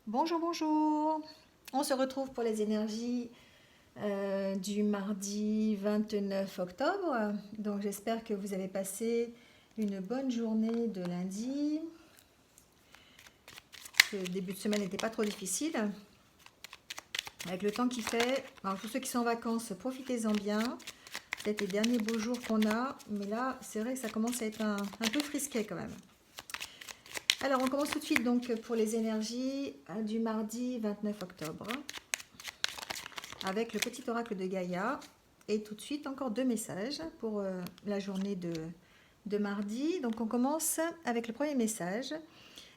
Bonjour, bonjour. On se retrouve pour les énergies du mardi 29 octobre. Donc j'espère que vous avez passé une bonne journée de lundi. Le début de semaine n'était pas trop difficile. Avec le temps qu'il fait, alors pour ceux qui sont en vacances, profitez-en bien. C'est les derniers beaux jours qu'on a, mais là c'est vrai que ça commence à être un peu frisqué quand même. Alors on commence tout de suite donc pour les énergies du mardi 29 octobre. Avec le petit oracle de Gaïa. Et tout de suite, encore deux messages pour la journée de mardi. Donc, on commence avec le premier message.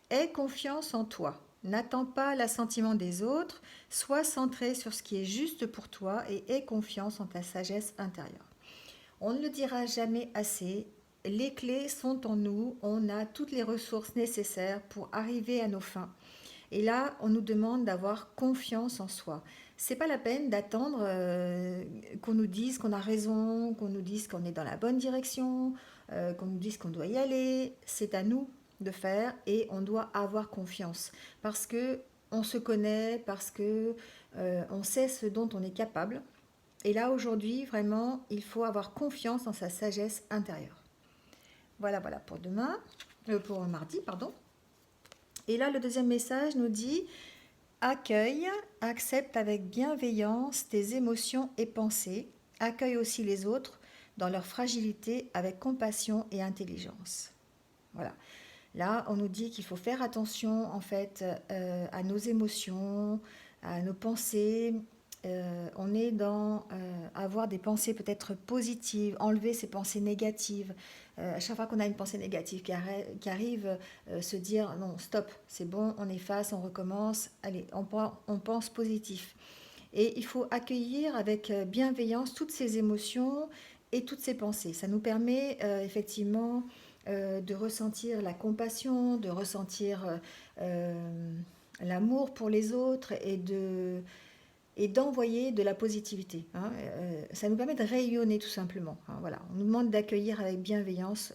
Aie confiance en toi. N'attends pas l'assentiment des autres. Sois centré sur ce qui est juste pour toi et aie confiance en ta sagesse intérieure. On ne le dira jamais assez. Les clés sont en nous. On a toutes les ressources nécessaires pour arriver à nos fins. Et là, on nous demande d'avoir confiance en soi. C'est pas la peine d'attendre qu'on nous dise qu'on a raison, qu'on nous dise qu'on est dans la bonne direction, qu'on nous dise qu'on doit y aller. C'est à nous de faire et on doit avoir confiance parce que on se connaît, parce que on sait ce dont on est capable. Et là, aujourd'hui, vraiment, il faut avoir confiance en sa sagesse intérieure. Voilà, voilà pour demain, pour mardi, pardon. Et là, le deuxième message nous dit accueille, accepte avec bienveillance tes émotions et pensées. Accueille aussi les autres dans leur fragilité avec compassion et intelligence. Voilà. Là, on nous dit qu'il faut faire attention en fait à nos émotions, à nos pensées. On est dans avoir des pensées peut-être positives, enlever ces pensées négatives. À chaque fois qu'on a une pensée négative qui arrive, se dire non, stop, c'est bon, on efface, on recommence, allez, on pense positif. Et il faut accueillir avec bienveillance toutes ces émotions et toutes ces pensées. Ça nous permet effectivement de ressentir la compassion, de ressentir l'amour pour les autres et d'envoyer de la positivité. Hein. Ça nous permet de rayonner tout simplement. Hein, voilà. On nous demande d'accueillir avec bienveillance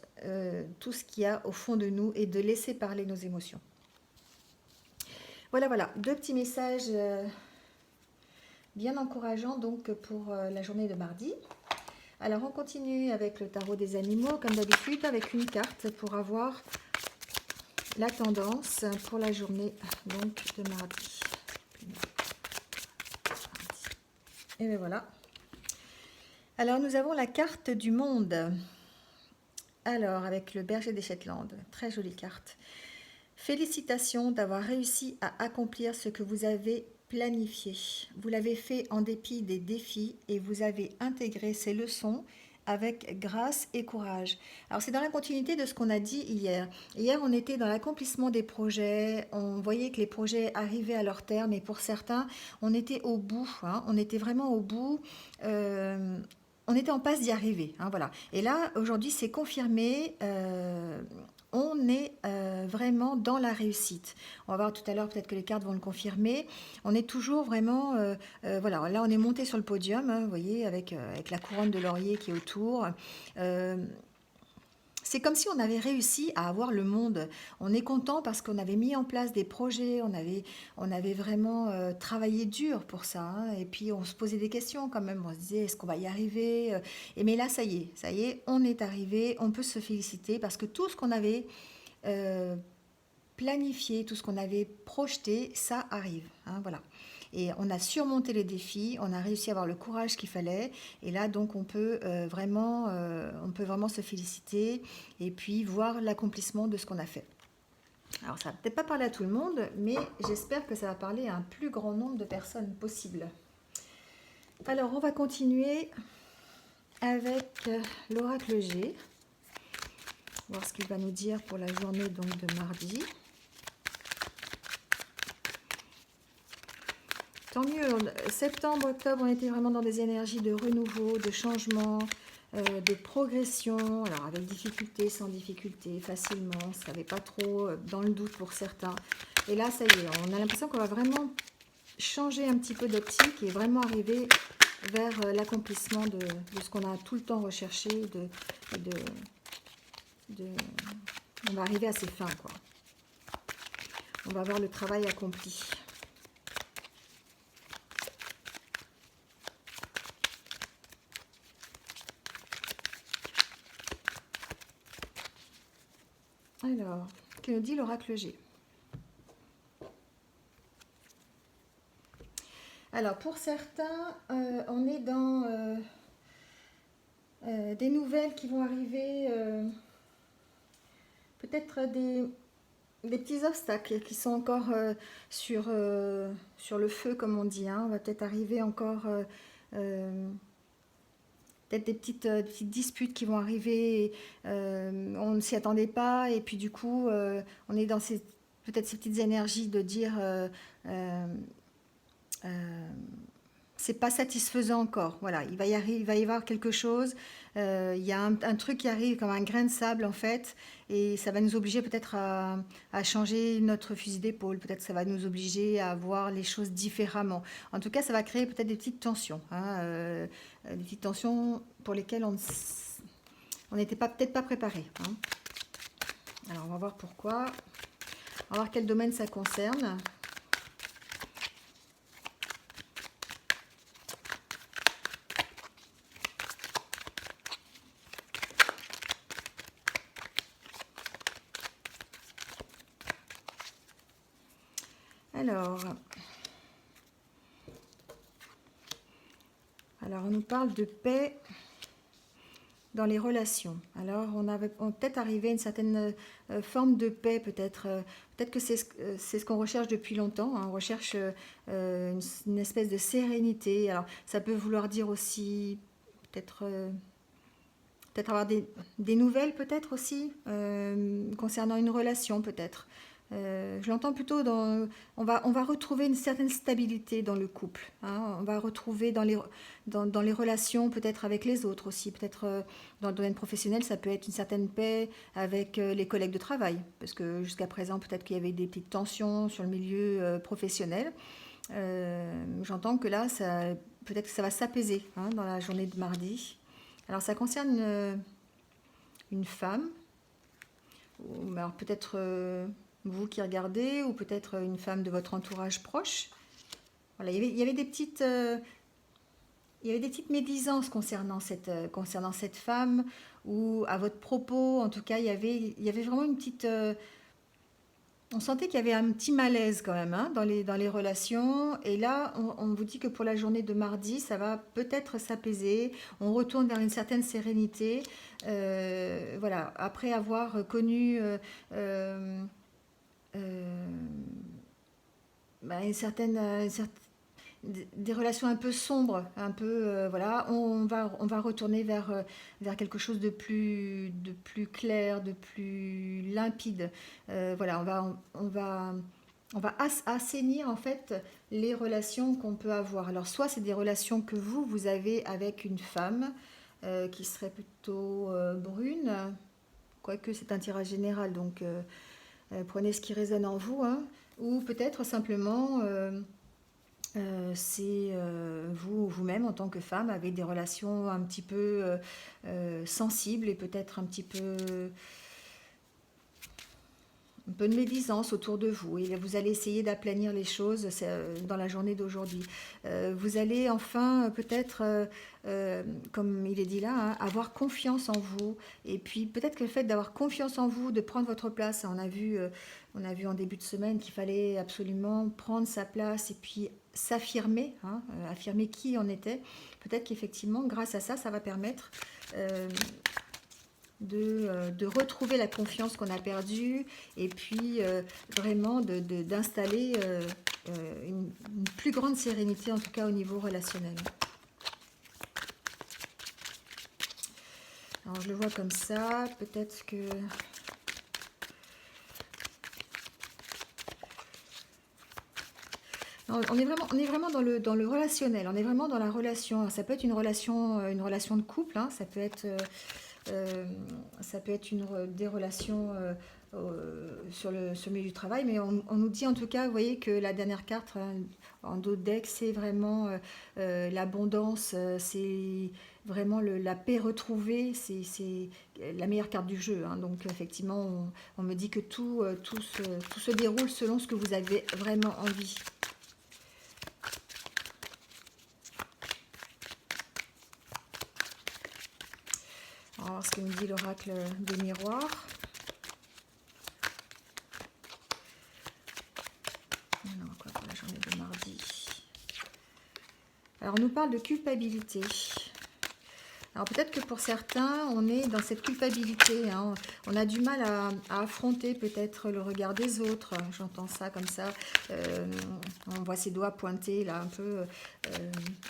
tout ce qu'il y a au fond de nous et de laisser parler nos émotions. Voilà, voilà, deux petits messages bien encourageants donc pour la journée de mardi. Alors on continue avec le tarot des animaux, comme d'habitude, avec une carte pour avoir la tendance pour la journée donc de mardi. Et bien voilà. Alors nous avons la carte du monde. Alors avec le berger des Shetland, très jolie carte. Félicitations d'avoir réussi à accomplir ce que vous avez planifié. Vous l'avez fait en dépit des défis et vous avez intégré ces leçons avec grâce et courage. Alors c'est dans la continuité de ce qu'on a dit hier. Hier on était dans l'accomplissement des projets, on voyait que les projets arrivaient à leur terme et pour certains on était au bout, hein, on était vraiment au bout. On était en passe d'y arriver, hein, voilà. Et là, aujourd'hui, c'est confirmé. On est vraiment dans la réussite. On va voir tout à l'heure, peut-être que les cartes vont le confirmer. On est toujours vraiment, voilà, là on est monté sur le podium, hein, vous voyez, avec la couronne de laurier qui est autour. Euh, c'est comme si on avait réussi à avoir le monde. On est content parce qu'on avait mis en place des projets, on avait vraiment travaillé dur pour ça. Hein, et puis on se posait des questions quand même. On se disait, est-ce qu'on va y arriver? Et mais là, ça y est, on est arrivé. On peut se féliciter parce que tout ce qu'on avait euh, planifié, tout ce qu'on avait projeté, ça arrive. Hein, voilà. Et on a surmonté les défis, on a réussi à avoir le courage qu'il fallait. Et là, donc, on peut vraiment se féliciter et puis voir l'accomplissement de ce qu'on a fait. Alors, ça va peut-être pas parler à tout le monde, mais j'espère que ça va parler à un plus grand nombre de personnes possible. Alors, on va continuer avec l'oracle G. Voir ce qu'il va nous dire pour la journée donc de mardi. Tant mieux, septembre, octobre, on était vraiment dans des énergies de renouveau, de changement, de progression, alors avec difficulté, sans difficulté, facilement, on ne savait pas trop, dans le doute pour certains. Et là, ça y est, on a l'impression qu'on va vraiment changer un petit peu d'optique et vraiment arriver vers l'accomplissement de ce qu'on a tout le temps recherché, on va arriver à ses fins, quoi. On va voir le travail accompli. Alors, que nous dit l'oracle G? Alors, pour certains, on est dans des nouvelles qui vont arriver, peut-être des petits obstacles qui sont encore sur le feu, comme on dit. Hein. On va peut-être arriver encore, peut-être des petites disputes qui vont arriver. On ne s'y attendait pas, et puis du coup, on est dans peut-être ces petites énergies de dire c'est pas satisfaisant encore. Voilà, il va y avoir quelque chose. Il y a un truc qui arrive comme un grain de sable en fait, et ça va nous obliger peut-être à changer notre fusil d'épaule. Peut-être que ça va nous obliger à voir les choses différemment. En tout cas, ça va créer peut-être des petites tensions, hein, des petites tensions pour lesquelles on n'était peut-être pas préparé. Hein. Alors, on va voir pourquoi. On va voir quel domaine ça concerne. Alors, on nous parle de paix dans les relations. Alors, on peut-être arrivé à une certaine forme de paix, peut-être. Peut-être que c'est ce qu'on recherche depuis longtemps. Hein. On recherche une espèce de sérénité. Alors, ça peut vouloir dire aussi, peut-être avoir des nouvelles, peut-être aussi, concernant une relation, peut-être. Je l'entends plutôt dans... On va retrouver une certaine stabilité dans le couple. Hein. On va retrouver dans les relations, peut-être avec les autres aussi. Peut-être dans le domaine professionnel, ça peut être une certaine paix avec les collègues de travail. Parce que jusqu'à présent, peut-être qu'il y avait des petites tensions sur le milieu professionnel. J'entends que là, peut-être que ça va s'apaiser, hein, dans la journée de mardi. Alors, ça concerne une femme. Alors, peut-être... vous qui regardez, ou peut-être une femme de votre entourage proche. Voilà, il y avait des petites médisances concernant cette femme, ou à votre propos. En tout cas, il y avait vraiment une petite... on sentait qu'il y avait un petit malaise quand même, hein, dans les relations. Et là, on vous dit que pour la journée de mardi, ça va peut-être s'apaiser. On retourne vers une certaine sérénité. Voilà, après avoir connu... des relations un peu sombres, un peu voilà, on va retourner vers quelque chose de plus clair, de plus limpide. Voilà, on va assainir en fait les relations qu'on peut avoir. Alors soit c'est des relations que vous avez avec une femme qui serait plutôt brune, quoique c'est un tirage général, donc prenez ce qui résonne en vous, hein. Ou peut-être simplement c'est vous-même en tant que femme avez des relations un petit peu sensibles, et peut-être un peu de médisance autour de vous, et vous allez essayer d'aplanir les choses dans la journée d'aujourd'hui. Vous allez enfin peut-être, comme il est dit là, hein, avoir confiance en vous, et puis peut-être que le fait d'avoir confiance en vous, de prendre votre place, on a vu en début de semaine qu'il fallait absolument prendre sa place et puis s'affirmer, hein, affirmer qui on était. Peut-être qu'effectivement, grâce à ça, ça va permettre de retrouver la confiance qu'on a perdue, et puis vraiment d'installer une plus grande sérénité, en tout cas au niveau relationnel. Alors je le vois comme ça, peut-être que... On est vraiment dans le relationnel, on est vraiment dans la relation. Alors, ça peut être une relation de couple, hein, ça peut être des relations sur le milieu du travail, mais on nous dit en tout cas, vous voyez que la dernière carte hein, en dos de deck, c'est vraiment l'abondance, c'est vraiment la paix retrouvée, c'est la meilleure carte du jeu. Hein. Donc effectivement, on me dit que tout se déroule selon ce que vous avez vraiment envie. On va voir ce que nous dit l'oracle des miroirs. Alors, quoi pour la journée de mardi? Alors, on nous parle de culpabilité. Alors peut-être que pour certains, on est dans cette culpabilité. Hein. On a du mal à affronter peut-être le regard des autres. J'entends ça comme ça. On voit ses doigts pointés là un peu.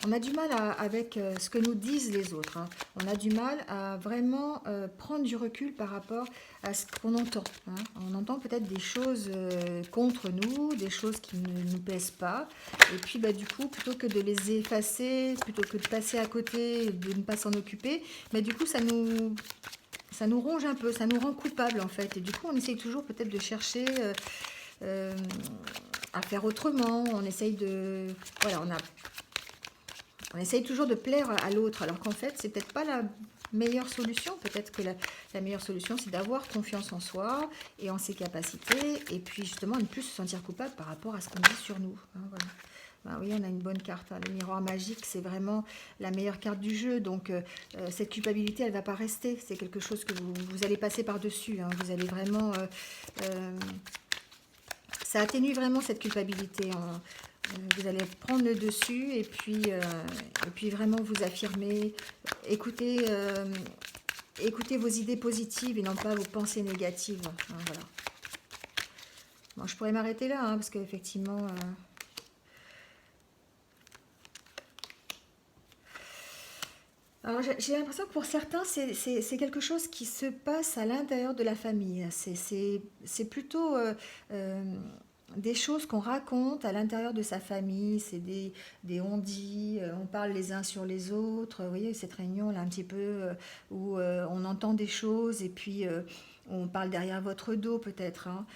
On a du mal avec ce que nous disent les autres. Hein. On a du mal à vraiment prendre du recul par rapport à ce qu'on entend. Hein. On entend peut-être des choses contre nous, des choses qui ne nous plaisent pas. Et puis bah, du coup, plutôt que de les effacer, plutôt que de passer à côté, de ne pas s'en occuper, mais du coup ça nous ronge un peu, ça nous rend coupable en fait. Et du coup on essaye toujours peut-être de chercher à faire autrement. On essaye de... Voilà, on essaye toujours de plaire à l'autre, alors qu'en fait c'est peut-être pas la meilleure solution. Peut-être que la meilleure solution c'est d'avoir confiance en soi et en ses capacités, et puis justement ne plus se sentir coupable par rapport à ce qu'on dit sur nous. Hein, voilà. Ben oui, on a une bonne carte. Hein. Le miroir magique, c'est vraiment la meilleure carte du jeu. Donc, cette culpabilité, elle ne va pas rester. C'est quelque chose que vous allez passer par-dessus. Hein. Vous allez vraiment... ça atténue vraiment cette culpabilité. Vous allez prendre le dessus et puis vraiment vous affirmer. Écoutez, écoutez vos idées positives et non pas vos pensées négatives. Hein, voilà. Bon, je pourrais m'arrêter là, hein, parce qu'effectivement... Alors j'ai l'impression que pour certains, c'est quelque chose qui se passe à l'intérieur de la famille. C'est plutôt des choses qu'on raconte à l'intérieur de sa famille. C'est des on-dit, on parle les uns sur les autres. Vous voyez, cette réunion là un petit peu où on entend des choses et puis on parle derrière votre dos peut-être. Hein.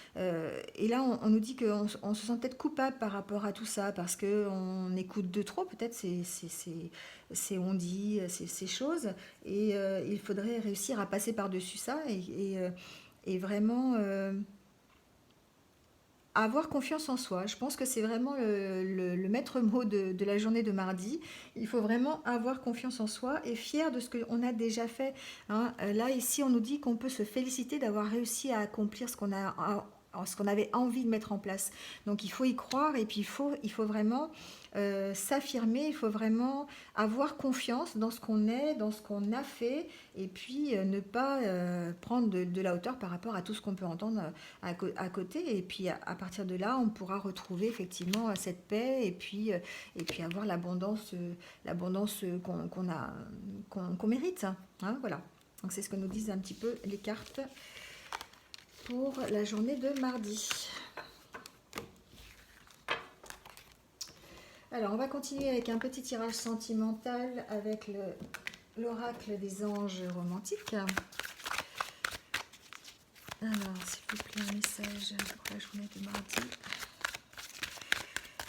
Et là, on nous dit qu'on se sent peut-être coupable par rapport à tout ça parce qu'on écoute de trop peut-être ces on-dit, ces choses. Et il faudrait réussir à passer par-dessus ça et vraiment avoir confiance en soi. Je pense que c'est vraiment le maître mot de la journée de mardi. Il faut vraiment avoir confiance en soi et fier de ce qu'on a déjà fait. Hein. Là, ici, on nous dit qu'on peut se féliciter d'avoir réussi à accomplir ce qu'on avait envie de mettre en place. Donc il faut y croire et puis il faut vraiment s'affirmer, il faut vraiment avoir confiance dans ce qu'on est, dans ce qu'on a fait, et puis ne pas prendre de la hauteur par rapport à tout ce qu'on peut entendre à côté. Et puis à partir de là, on pourra retrouver effectivement cette paix et puis avoir l'abondance qu'on mérite. Hein, voilà. Donc c'est ce que nous disent un petit peu les cartes pour la journée de mardi. Alors, on va continuer avec un petit tirage sentimental avec l'oracle des anges romantiques. Alors, s'il vous plaît, un message pour la journée de mardi.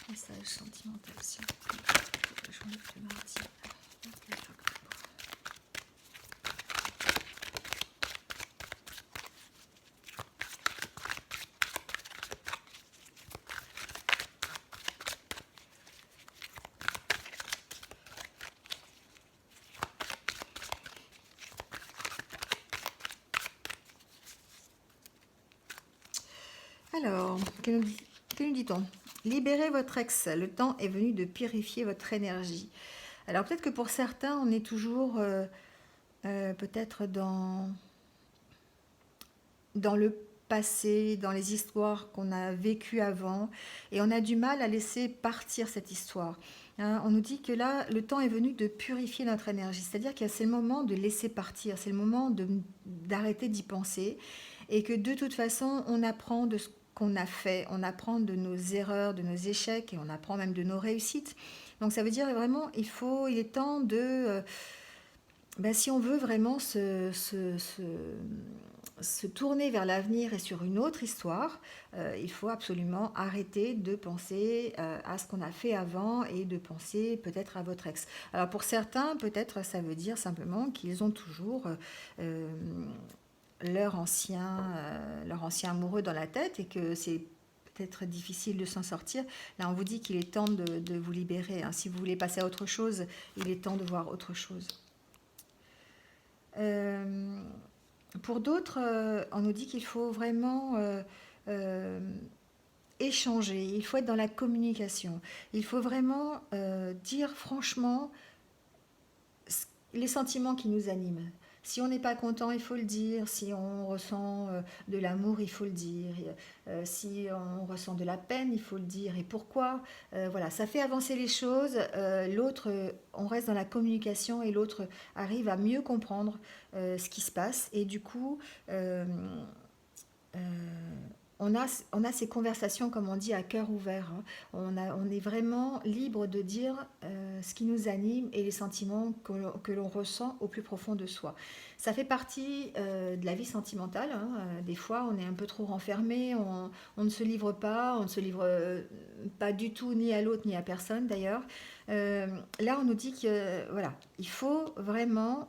Message sentimental, s'il vous plaît, pour la journée de mardi. Alors, que nous dit-on? Libérez votre ex, le temps est venu de purifier votre énergie. Alors peut-être que pour certains, on est toujours peut-être dans le passé, dans les histoires qu'on a vécues avant, et on a du mal à laisser partir cette histoire. Hein, on nous dit que là, le temps est venu de purifier notre énergie, c'est-à-dire que c'est le moment de laisser partir, c'est le moment d'arrêter d'y penser, et que de toute façon, on apprend de ce qu'on a fait, on apprend de nos erreurs, de nos échecs, et on apprend même de nos réussites. Donc ça veut dire vraiment, il est temps de... si on veut vraiment se tourner vers l'avenir et sur une autre histoire, il faut absolument arrêter de penser à ce qu'on a fait avant et de penser peut-être à votre ex. Alors pour certains, peut-être ça veut dire simplement qu'ils ont toujours euh, leur ancien amoureux dans la tête et que c'est peut-être difficile de s'en sortir. Là, on vous dit qu'il est temps de vous libérer, hein. Si vous voulez passer à autre chose, il est temps de voir autre chose. Euh, pour d'autres, on nous dit qu'il faut vraiment euh, échanger, il faut être dans la communication. Il faut vraiment dire franchement les sentiments qui nous animent. Si on n'est pas content, il faut le dire. Si on ressent de l'amour, il faut le dire. Si on ressent de la peine, il faut le dire. Et pourquoi? Voilà, ça fait avancer les choses. L'autre, on reste dans la communication et l'autre arrive à mieux comprendre ce qui se passe. Et du coup, euh, euh, on a ces conversations, comme on dit, à cœur ouvert, hein. On est vraiment libre de dire ce qui nous anime et les sentiments que l'on ressent au plus profond de soi. Ça fait partie de la vie sentimentale, hein. Des fois, on est un peu trop renfermé, on ne se livre pas, on ne se livre pas du tout ni à l'autre ni à personne d'ailleurs. Là, on nous dit que voilà, il faut vraiment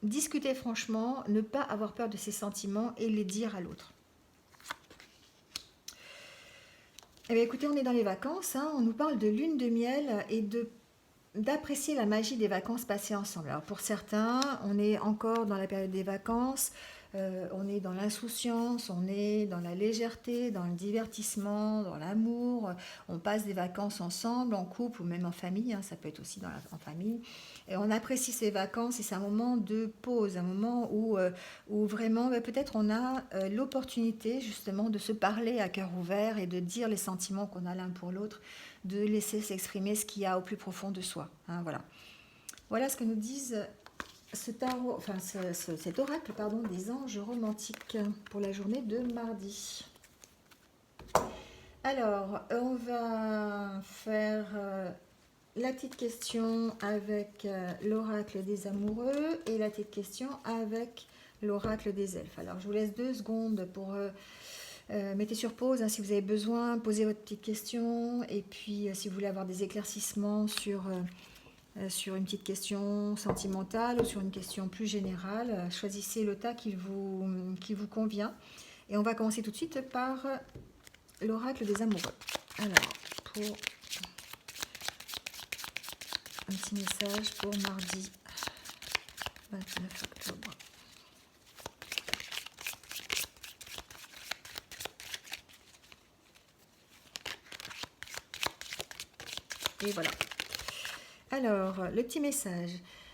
discuter franchement, ne pas avoir peur de ses sentiments et les dire à l'autre. Eh bien, écoutez, on est dans les vacances, hein, on nous parle de lune de miel et d'apprécier la magie des vacances passées ensemble. Alors pour certains, on est encore dans la période des vacances, on est dans l'insouciance, on est dans la légèreté, dans le divertissement, dans l'amour. On passe des vacances ensemble, en couple ou même en famille, hein, ça peut être aussi en famille. Et on apprécie ces vacances et c'est un moment de pause, un moment où vraiment peut-être on a l'opportunité justement de se parler à cœur ouvert et de dire les sentiments qu'on a l'un pour l'autre, de laisser s'exprimer ce qu'il y a au plus profond de soi, hein, voilà. Voilà ce que nous disent ce tarot, enfin cet oracle pardon, des anges romantiques pour la journée de mardi. Alors, on va faire la petite question avec l'oracle des amoureux et la petite question avec l'oracle des elfes. Alors, je vous laisse 2 secondes pour mettez sur pause, hein, si vous avez besoin, posez votre petite question et puis si vous voulez avoir des éclaircissements sur une petite question sentimentale ou sur une question plus générale, choisissez le tas qui vous convient. Et on va commencer tout de suite par l'oracle des amoureux. Alors, pour un petit message pour mardi 29 octobre. Et voilà. Alors, le petit message.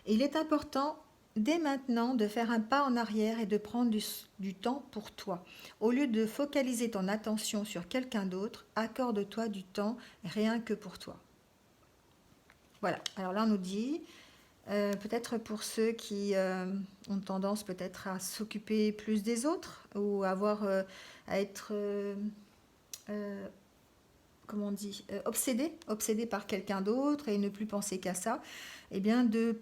Il est important dès maintenant de faire un pas en arrière et de prendre du temps pour toi. Au lieu de focaliser ton attention sur quelqu'un d'autre, accorde-toi du temps rien que pour toi. Voilà. Alors là, on nous dit, peut-être pour ceux qui ont tendance peut-être à s'occuper plus des autres ou à être comment on dit, obsédé par quelqu'un d'autre et ne plus penser qu'à ça, eh bien de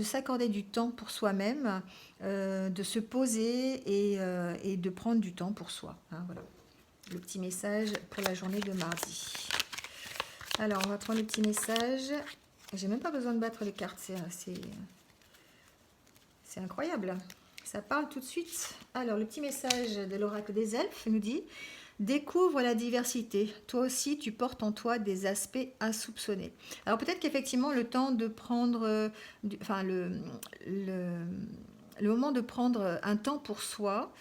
s'accorder du temps pour soi-même, de se poser et de prendre du temps pour soi, hein, voilà. Le petit message pour la journée de mardi. Alors, on va prendre le petit message. J'ai même pas besoin de battre les cartes, c'est incroyable. Ça parle tout de suite. Alors, le petit message de l'oracle des elfes nous dit: découvre la diversité. Toi aussi, tu portes en toi des aspects insoupçonnés. Alors peut-être qu'effectivement, le temps de prendre, le moment de prendre un temps pour soi,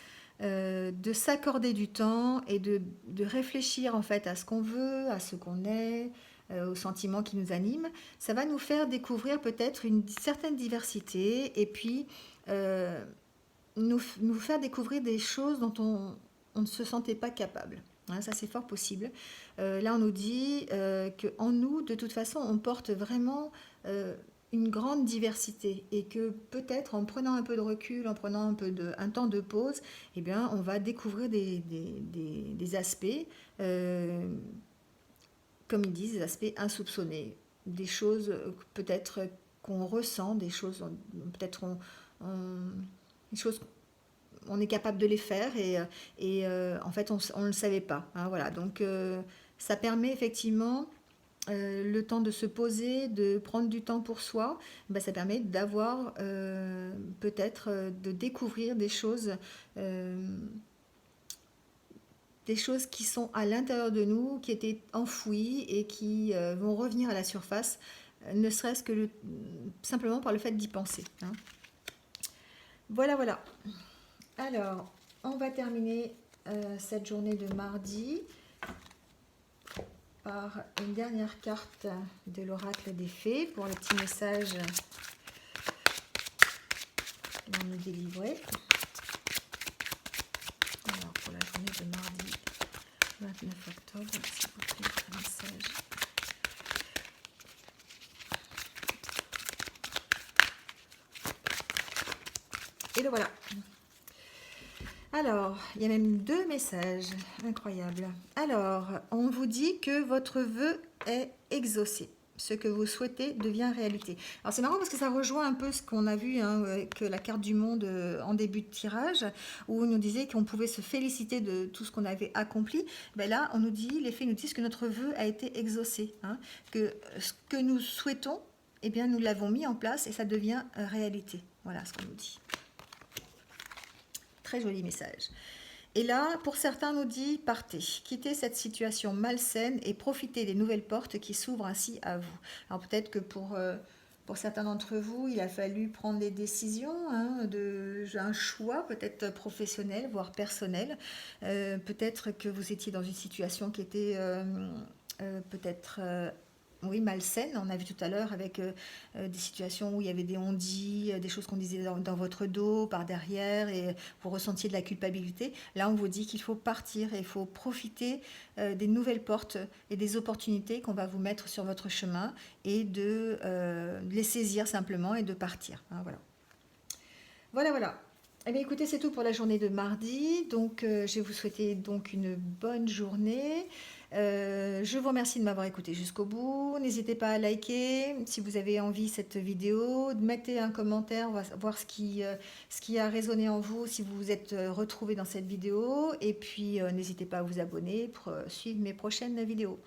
de s'accorder du temps et de réfléchir en fait à ce qu'on veut, à ce qu'on est, aux sentiments qui nous animent, ça va nous faire découvrir peut-être une certaine diversité et puis euh, nous faire découvrir des choses dont on ne se sentait pas capable. Hein, ça, c'est fort possible. Là, on nous dit qu'en nous, de toute façon, on porte vraiment une grande diversité et que peut-être en prenant un peu de recul, en prenant un temps de pause, eh bien, on va découvrir des aspects, comme ils disent, des aspects insoupçonnés, des choses peut-être qu'on ressent, des choses peut-être on des choses, on est capable de les faire en fait, on ne le savait pas, hein, voilà. Donc, ça permet effectivement le temps de se poser, de prendre du temps pour soi, ben, ça permet d'avoir peut-être de découvrir euh, des choses qui sont à l'intérieur de nous, qui étaient enfouies et qui vont revenir à la surface, ne serait-ce que simplement par le fait d'y penser, hein. Voilà, voilà. Alors, on va terminer cette journée de mardi par une dernière carte de l'oracle des fées pour le petit message qu'ils vont nous délivrer. Alors, pour la journée de mardi 29 octobre, s'il vous plaît, un message. Et le voilà. Alors, il y a même 2 messages, incroyable. Alors, on vous dit que votre vœu est exaucé. Ce que vous souhaitez devient réalité. Alors c'est marrant parce que ça rejoint un peu ce qu'on a vu, hein, que la carte du monde en début de tirage, où on nous disait qu'on pouvait se féliciter de tout ce qu'on avait accompli. Ben là, on nous dit, les fées nous disent que notre vœu a été exaucé, hein, que ce que nous souhaitons, eh bien, nous l'avons mis en place et ça devient réalité. Voilà ce qu'on nous dit. Très joli message. Et là, pour certains, nous dit, partez, quittez cette situation malsaine et profitez des nouvelles portes qui s'ouvrent ainsi à vous. Alors peut-être que pour certains d'entre vous, il a fallu prendre des décisions, hein, un choix peut-être professionnel, voire personnel. Peut-être que vous étiez dans une situation qui était peut-être oui, malsaine. On a vu tout à l'heure avec des situations où il y avait des on-dit, des choses qu'on disait dans votre dos, par derrière, et vous ressentiez de la culpabilité. Là, on vous dit qu'il faut partir et il faut profiter des nouvelles portes et des opportunités qu'on va vous mettre sur votre chemin et de les saisir simplement et de partir, hein, voilà. Voilà, voilà. Eh bien, écoutez, c'est tout pour la journée de mardi. Donc, je vais vous souhaiter donc une bonne journée. Je vous remercie de m'avoir écouté jusqu'au bout. N'hésitez pas à liker si vous avez envie cette vidéo. Mettez un commentaire, on va voir ce qui a résonné en vous, si vous vous êtes retrouvé dans cette vidéo. Et puis, n'hésitez pas à vous abonner pour suivre mes prochaines vidéos.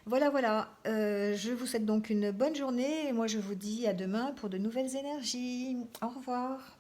Voilà, voilà. Je vous souhaite donc une bonne journée. Et moi, je vous dis à demain pour de nouvelles énergies. Au revoir.